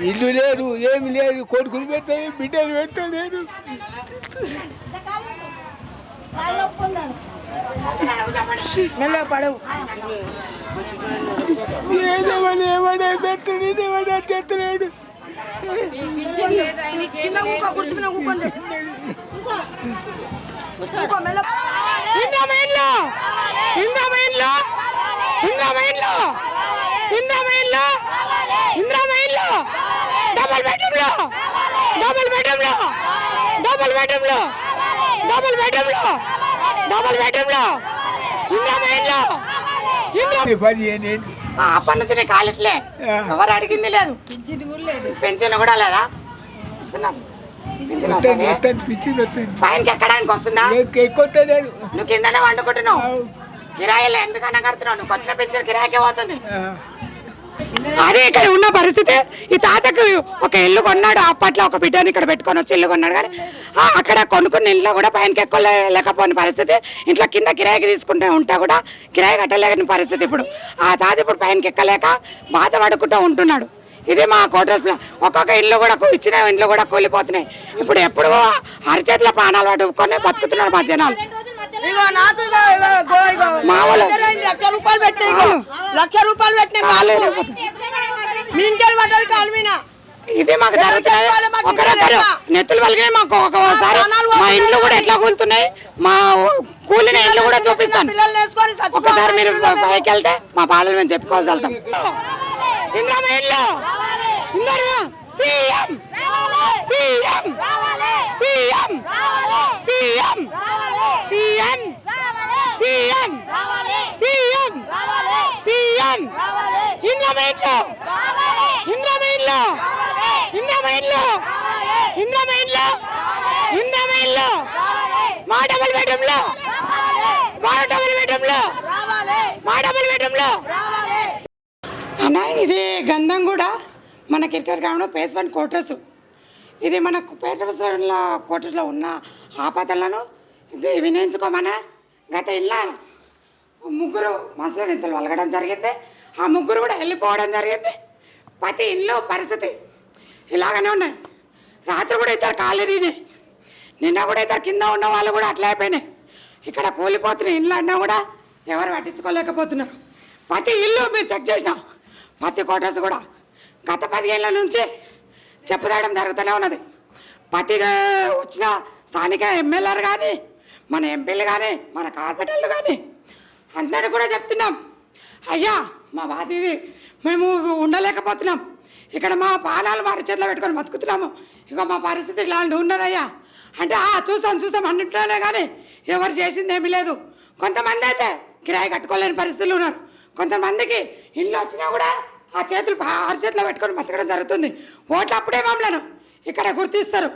ఇల్లు లేదు, ఏమి లేదు. కొడుకులు పెట్టాను, బిడ్డలు పెట్టలేదు. ఏదేమని ఏమన్నా పెట్టలేదు, ఏమన్నా చెత్తలేడు. డబల్ బెడ్రూమ్లో డబల్ బెడ్రూమ్లో డబల్ బెడ్రూమ్లో డబల్ బెడ్రూమ్లో డబల్ బెడ్రూమ్లో అప్పటి నుంచి నేను కాలేట్లే, ఎవరు అడిగింది లేదు, పెన్షన్ కూడా లేదా. పైనకి ఎక్కడానికి వస్తుందా? నువ్వు కిందనే వండుకుంటున్నావు, కిరాయిలో ఎందుకన్నా కడుతున్నావు. నువ్వు వచ్చిన పెన్షన్ కిరాయికే పోతుంది. అదే ఇక్కడ ఉన్న పరిస్థితి. ఈ తాతకు ఒక ఇల్లు కొన్నాడు, అప్పట్లో ఒక బిడ్డని ఇక్కడ పెట్టుకొని వచ్చి ఇల్లు కొన్నాడు. కానీ అక్కడ కొనుక్కున్న ఇంట్లో కూడా పైనకి ఎక్కువ లేకపోయిన పరిస్థితి. ఇంట్లో కింద కిరాయికి తీసుకుంటే ఉంటా కూడా కిరాయి కట్టలేని పరిస్థితి. ఇప్పుడు ఆ తాత ఇప్పుడు పైనకి ఎక్కలేక బాధపడుకుంటూ ఉంటున్నాడు. ఇదే మా క్వార్టర్స్లో ఒక్కొక్క ఇల్లు కూడా ఇచ్చిన ఇంట్లో కూడా కూలిపోతున్నాయి. ఇప్పుడు ఎప్పుడు అరిచేతుల ప్రాణాలు పట్టుకొని బతుకుతున్నారు మా జనాలు. మా వాళ్ళు లక్ష రూపాయలు పెట్టిన ఇదే మాకు జరుగుతున్నాయి. ఒకరొకరు నెత్తులు వలిగినాయి మాకు. ఒక్కొక్కసారి మా ఇల్లు కూడా ఎట్లా కూలుతున్నాయి, మా కూలిన ఇల్లు కూడా చూపిస్తాను. ఒకసారి మీరు పైకి వెళ్తే మా బాధలు మేము చెప్పుకోవాల్సి వెళ్తాం. CM CM CM CM CM CM CM CM ఇంద్రమైన్లో ఇంద్రమైన్లో ఇంద్రమైన్లో ఇంద్రమైన్లో ఇంద్రమైన్లో మా డబల్ బెడ్రూమ్లో మా డబల్ బెడ్రూమ్లో మా డబల్ బెడ్రూమ్లో అన్న. ఇది గంధం కూడా మన కిర్కర్ గ్రామంలో ఫేజ్ 1 క్వార్టర్స్. ఇది మన క్వార్టర్స్లో ఉన్న ఆపదలను వినియోగించుకోమని గత ఇళ్ళ ముగ్గురు మసలింతలు వలగడం జరిగింది. ఆ ముగ్గురు కూడా వెళ్ళిపోవడం జరిగింది. ప్రతి ఇల్లు పరిస్థితి ఇలాగనే ఉన్నాయి. రాత్రి కూడా ఇద్దరు కాలేరినాయి, నిన్న కూడా ఇద్దరు కింద ఉన్న వాళ్ళు కూడా అట్లా అయిపోయినాయి. ఇక్కడ కూలిపోతున్న ఇల్లు అన్నా కూడా ఎవరు పట్టించుకోలేకపోతున్నారు. ప్రతి ఇల్లు మీరు చెక్ చేసినా ప్రతి క్వార్టర్స్ కూడా గత 10 ఏళ్ళ నుంచి చెప్పుదాయడం జరుగుతూనే ఉన్నది. ప్రతిగా వచ్చిన స్థానిక ఎమ్మెల్యేలు కానీ, మన ఎంపీలు కానీ, మన కార్పొరేటర్లు కానీ అందరూ కూడా చెప్తున్నాం, అయ్యా మా బాధ ఇది, మేము ఉండలేకపోతున్నాం, ఇక్కడ మా పాలాలు మా చేతిలో పెట్టుకొని బతుకుతున్నాము, ఇక మా పరిస్థితి ఇలాంటి ఉన్నదయ్యా అంటే చూసాం అన్నింటిలోనే కానీ ఎవరు చేసింది ఏమీ లేదు. కొంతమంది అయితే కిరాయి కట్టుకోలేని పరిస్థితులు ఉన్నారు. కొంతమందికి ఇల్లు వచ్చినా కూడా ఆ చేతులు చేతిలో పెట్టుకొని బతకడం జరుగుతుంది. ఓట్లు అప్పుడే మమ్మలను ఇక్కడ గుర్తిస్తారు.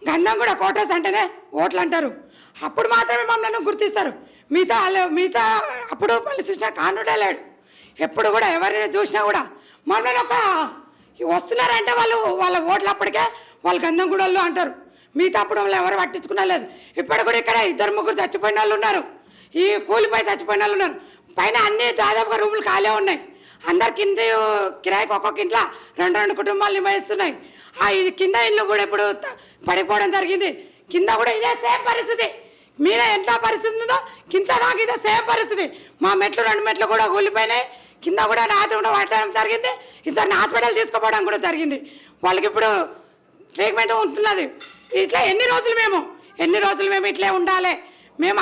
గంధం కూడా కోటర్స్ అంటేనే ఓట్లు అంటారు. అప్పుడు మాత్రమే మమ్మల్ని గుర్తిస్తారు. మిగతా అప్పుడు వాళ్ళు చూసినా కానుడే లేడు. ఎప్పుడు కూడా ఎవరిని చూసినా కూడా మమ్మల్ని వస్తున్నారంటే వాళ్ళ ఓట్లు అప్పటికే వాళ్ళు గంధం గూడల్లో అంటారు. మిగతా అప్పుడు వాళ్ళు ఎవరు పట్టించుకున్నా లేదు. ఇప్పుడు కూడా ఇక్కడ 2-3 చచ్చిపోయిన వాళ్ళు ఉన్నారు. ఈ కూలిపోయి చచ్చిపోయిన వాళ్ళు ఉన్నారు. పైన అన్నీ దాదాపుగా రూములు ఖాళీ ఉన్నాయి. అందరి కింద కిరాయికి ఒక్కొక్క ఇంట్లో 2 కుటుంబాలు నివసిస్తున్నాయి. ఆ కింద ఇల్లు కూడా ఇప్పుడు పడిపోవడం జరిగింది. కింద కూడా ఇదే సేమ్ పరిస్థితి. మీద ఎంత పరిస్థితి ఉందో కింద దాకా ఇదే సేమ్ పరిస్థితి. మా మెట్లు 2 మెట్లు కూడా కూలిపోయినాయి. కింద కూడా రాత్రి కూడా పట్టడం జరిగింది. ఇద్దరిని హాస్పిటల్ తీసుకుపోవడం కూడా జరిగింది. వాళ్ళకి ఇప్పుడు ట్రీట్మెంట్ ఉంటున్నది. ఇట్లా ఎన్ని రోజులు మేము ఇట్లే ఉండాలి? మేము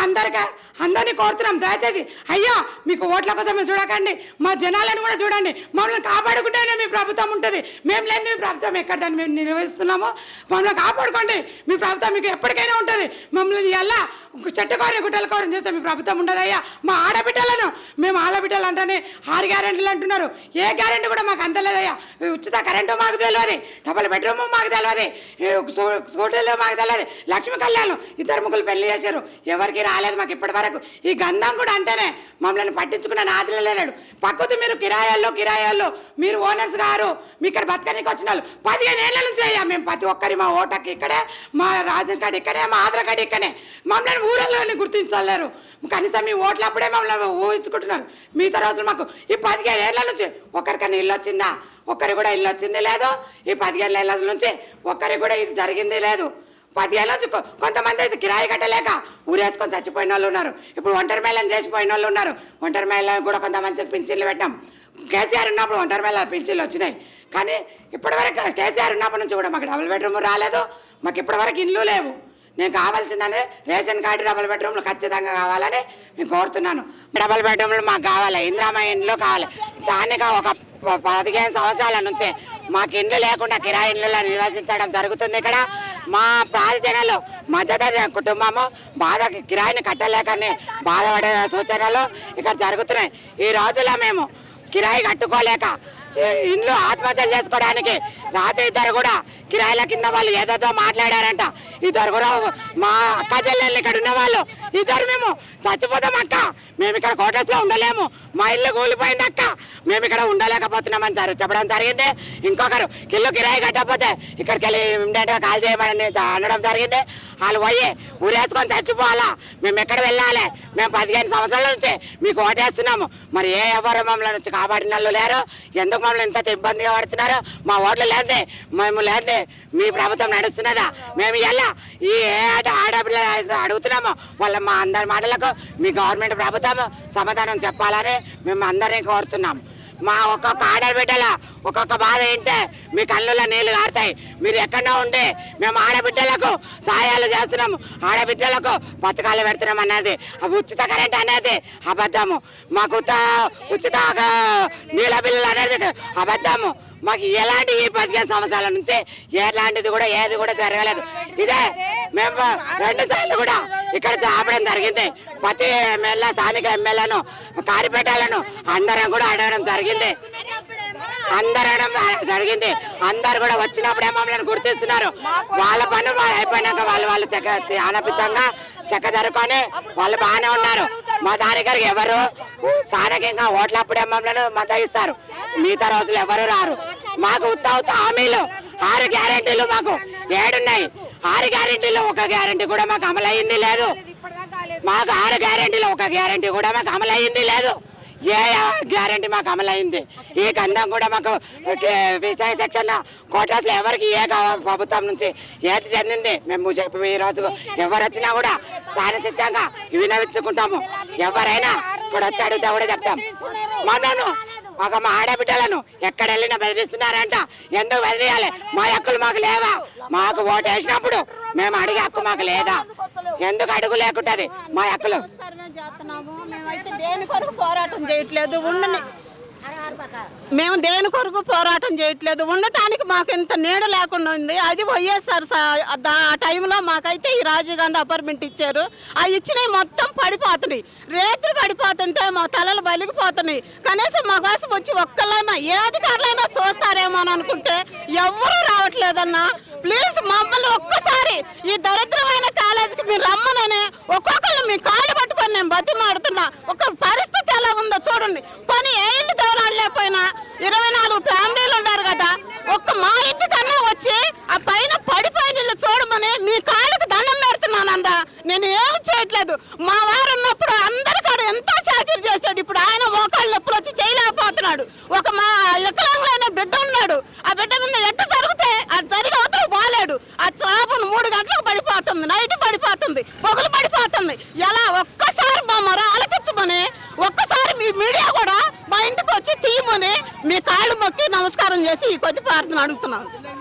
అందరినీ కోరుతున్నాం, దయచేసి అయ్యా మీకు ఓట్ల కోసం చూడకండి, మా జనాలను కూడా చూడండి. మమ్మల్ని కాపాడుకుంటేనే మీ ప్రభుత్వం ఉంటుంది. మేము లేని మీ ప్రభుత్వం ఎక్కడ దాన్ని మేము నిర్వహిస్తున్నామో మమ్మల్ని కాపాడుకోండి. మీ ప్రభుత్వం మీకు ఎప్పటికైనా ఉంటుంది. మమ్మల్ని ఎలా చెట్టుకోరి గుట్టలకోరం చేస్తే మీ ప్రభుత్వం ఉండదు. అయ్యా మా ఆడబిడ్డలను మేము ఆడబిడ్డలు అంటేనే 6 గ్యారెంటీలు అంటున్నారు. ఏ గ్యారెంటీ కూడా మాకు అందలేదయ్యా. ఉచిత కరెంటు మాకు తెలియదు, డబల్ బెడ్రూమ్ మాకు తెలియదు, స్కూటీలు మాకు తెలియదు, లక్ష్మీ కళ్యాణం 2 ముగ్గురు పెళ్లి చేశారు. ఎవరు ఎవరికి రాలేదు మాకు ఇప్పటి వరకు. ఈ గంధం కూడా అంటేనే మమ్మల్ని పట్టించుకున్న నాదులు లేడు. పక్కకు మీరు కిరాయాల్లో మీరు ఓనర్స్ గారు మీ ఇక్కడ బతకనికి వచ్చిన వాళ్ళు 15 ఏళ్ల నుంచి అయ్యా మేము ప్రతి ఒక్కరి మా ఓటకి ఇక్కడే, మా రేషన్ కార్డు ఇక్కడే, మా ఆధార్ కార్డు ఇక్కడే. మమ్మల్ని ఊరల్లోనే గుర్తించలేరు. కనీసం మీ ఓట్లు అప్పుడే మమ్మల్ని ఊహించుకుంటున్నారు. మిగతా రోజులు మాకు ఈ 15 ఏళ్ల నుంచి ఒకరికైనా ఇల్లు వచ్చిందా? ఒక్కరికి కూడా ఇల్లు వచ్చింది లేదు. ఈ 15 ఏళ్ల నుంచి ఒక్కరికి కూడా ఇది జరిగింది లేదు. 10 ఏళ్ళ నుంచి కొంతమంది అయితే కిరాయి కట్టలేక ఊరేసుకొని చచ్చిపోయిన వాళ్ళు ఉన్నారు. ఇప్పుడు ఒంటరి మహిళను చేసిపోయిన వాళ్ళు ఉన్నారు. ఒంటరి మహిళలకు కూడా కొంతమంది పింఛన్లు పెట్టాం. కేసీఆర్ ఉన్నప్పుడు ఒంటరి మహిళ పింఛన్లు వచ్చినాయి. కానీ ఇప్పటివరకు కేసీఆర్ ఉన్నప్పటి నుంచి కూడా మాకు డబుల్ బెడ్రూమ్ రాలేదు. మాకు ఇప్పటివరకు ఇల్లు లేవు. నేను కావాల్సిందని రేషన్ కార్డు డబుల్ బెడ్రూమ్లు ఖచ్చితంగా కావాలని నేను కోరుతున్నాను. డబుల్ బెడ్రూమ్లు మాకు కావాలి, ఇందిరామ్మ ఇండ్లు కావాలి. దానికి ఒక 15 సంవత్సరాల నుంచి మాకు ఇండ్లు లేకుండా కిరాయి ఇండ్లలో నివసించడం జరుగుతుంది. ఇక్కడ మా ప్రాజనలు మధ్యతరగతి కుటుంబము కిరాయిని కట్టలేకని బాధపడే సూచనలు ఇక్కడ జరుగుతున్నాయి. ఈ రోజుల్లో మేము కిరాయి కట్టుకోలేక ఇండ్లు ఆత్మహత్యలు చేసుకోవడానికి రాత్రి ఇద్దరు కూడా కిరాయిల కింద వాళ్ళు ఏదో మాట్లాడారంట. ఇద్దరు కూడా మా అక్క చెల్లెళ్ళు ఇక్కడ ఉన్న వాళ్ళు ఇద్దరు మేము చచ్చిపోతాం అక్క, మేము ఇక్కడ క్వార్టర్స్లో ఉండలేము, మా ఇల్లు కూలిపోయింది అక్క, మేము ఇక్కడ ఉండలేకపోతున్నామని చెప్పడం జరిగింది. ఇంకొకరు ఇల్లు కిరాయి కట్టకపోతే ఇక్కడికి వెళ్ళి ఇమ్మీడియట్గా కాల్ చేయమని అనడం జరిగింది. వాళ్ళు పోయి ఊరేసుకొని చచ్చిపోవాలా, మేము ఎక్కడ వెళ్ళాలి? మేము 15 సంవత్సరాల నుంచి మీకు ఓటేస్తున్నాము. మరి ఎవరు మమ్మల్ని నుంచి కాపాడిన వాళ్ళు లేరు. ఎందుకు మమ్మల్ని ఇంత ఇబ్బందిగా పడుతున్నారు? మా ఓట్లు లేదే, మేము లేదే, మీ ప్రభుత్వం నడుస్తున్నదా? మేము ఎలా ఈ ఆడపిల్ల అడుగుతున్నాము వాళ్ళ మా అందరి మాటలకు మీ గవర్నమెంట్ ప్రభుత్వం సమాధానం చెప్పాలని మేము అందరినీ కోరుతున్నాము. మా ఒక్కొక్క ఆడబిడ్డల ఒక్కొక్క బాధ ఏంటే మీ కళ్ళల్లో నీళ్లు కారుతాయి. మీరు ఎక్కడో ఉంటే మేము ఆడబిడ్డలకు సహాయాలు చేస్తున్నాము, ఆడబిడ్డలకు పథకాలు పెడుతున్నాం అన్నది ఉచిత కరెంట్ అనేది అబద్ధము. మాకు ఉచిత నీళ్ళ బిల్లులు అనేది అబద్ధము. మాకు ఎలాంటి ఈ 15 సంవత్సరాల నుంచి ఎలాంటిది కూడా ఏది కూడా జరగలేదు. ఇదే మేము 2 సార్లు కూడా ఇక్కడ ఆపడం జరిగింది. ప్రతి ఎమ్మెల్యే స్థానిక ఎమ్మెల్యేను కార్పొరేటర్లను అందరం కూడా అడగడం జరిగింది. అందరు కూడా వచ్చినప్పుడే మమ్మల్ని గుర్తిస్తున్నారు. వాళ్ళ పనులు అయిపోయినాక వాళ్ళు ఆలపించంగా చెక్క జరుపుకొని వాళ్ళు బాగానే ఉన్నారు. మా దానికి ఎవరు స్థానికంగా ఓట్లప్పుడే మమ్మల్ని మద్దతిస్తారు. మిగతా రోజులు ఎవరు రారు. మాకు ఉత్త హామీలు 6 గ్యారెంటీలు మాకు 7 ఉన్నాయి. 6 గ్యారెంటీలు ఒక గ్యారెంటీ కూడా మాకు అమలయ్యింది లేదు. మాకు 6 గ్యారెంటీలు ఒక గ్యారెంటీ కూడా మాకు అమలయ్యింది లేదు. ఏ గ్యారెంటీ మాకు అమలైంది? ఈ గంధం కూడా మాకు విషయ సెక్షన్ కోటాస్లో ఎవరికి ఏ ప్రభుత్వం నుంచి ఏది చెందింది మేము చెప్పి ఈ రోజు ఎవరు వచ్చినా కూడా సాధించంగా వినవించుకుంటాము. ఎవరైనా ఇప్పుడు వచ్చి అడిగితే కూడా చెప్తాం. మా ఆడబిడ్డలను ఎక్కడ వెళ్ళినా బెదిరిస్తున్నారంట. ఎందుకు బెదిరియాలి? మా హక్కులు మాకు లేవా? మాకు ఓటు వేసినప్పుడు మేము అడిగే హక్కు మాకు లేదా? ఎందుకు అడుగు లేకుంటది మా హక్కులు? మేమైతే దేని కొరకు పోరాటం చేయట్లేదు. మేము దేని కొరకు పోరాటం చేయట్లేదు. ఉండటానికి మాకు ఇంత నీడ లేకుండా ఉంది. అది వైఎస్ఆర్ ఆ టైంలో మాకైతే ఈ రాజీవ్ గాంధీ అపార్ట్మెంట్ ఇచ్చారు. ఆ ఇచ్చినవి మొత్తం పడిపోతున్నాయి. రేతులు పడిపోతుంటే మా తలలు బలిగిపోతున్నాయి. కనీసం మా కోసం వచ్చి ఒక్కళ్ళైనా ఏ అధికారులైనా చూస్తారేమో అని అనుకుంటే ఎవరూ రావట్లేదన్నా. ప్లీజ్ మమ్మల్ని ఒక్కసారి ఈ దరిద్రమైన కాలేజీకి మీరు రమ్మనని ఒక్కొక్కళ్ళు మీ కాళ్ళు పట్టుకొని నేను బతిమాడుతున్నా. ఒక పరిస్థితి ఎలా ఉందో చూడండి. పని ఏళ్ళు దౌరాడలేకపోయినా 24 ఫ్యామిలీలు ఉన్నారు కదా, ఒక్క మా ఇంటికన్నా వచ్చి ఆ పైన పడిపోయిన ఇల్లు చూడమని మీ కాళ్ళకు దండం పెడుతున్నానందా. నేను ఏమి చేయట్లేదు. మా వారు ఉన్నప్పుడు అందరికాడ ఎంతో చాకరీ చేశాడు. ఇప్పుడు ఆయన మోకాళ్ళు నొప్పులు వచ్చి చేయలేకపోతున్నాడు. ఒక మా వికలాంగులైన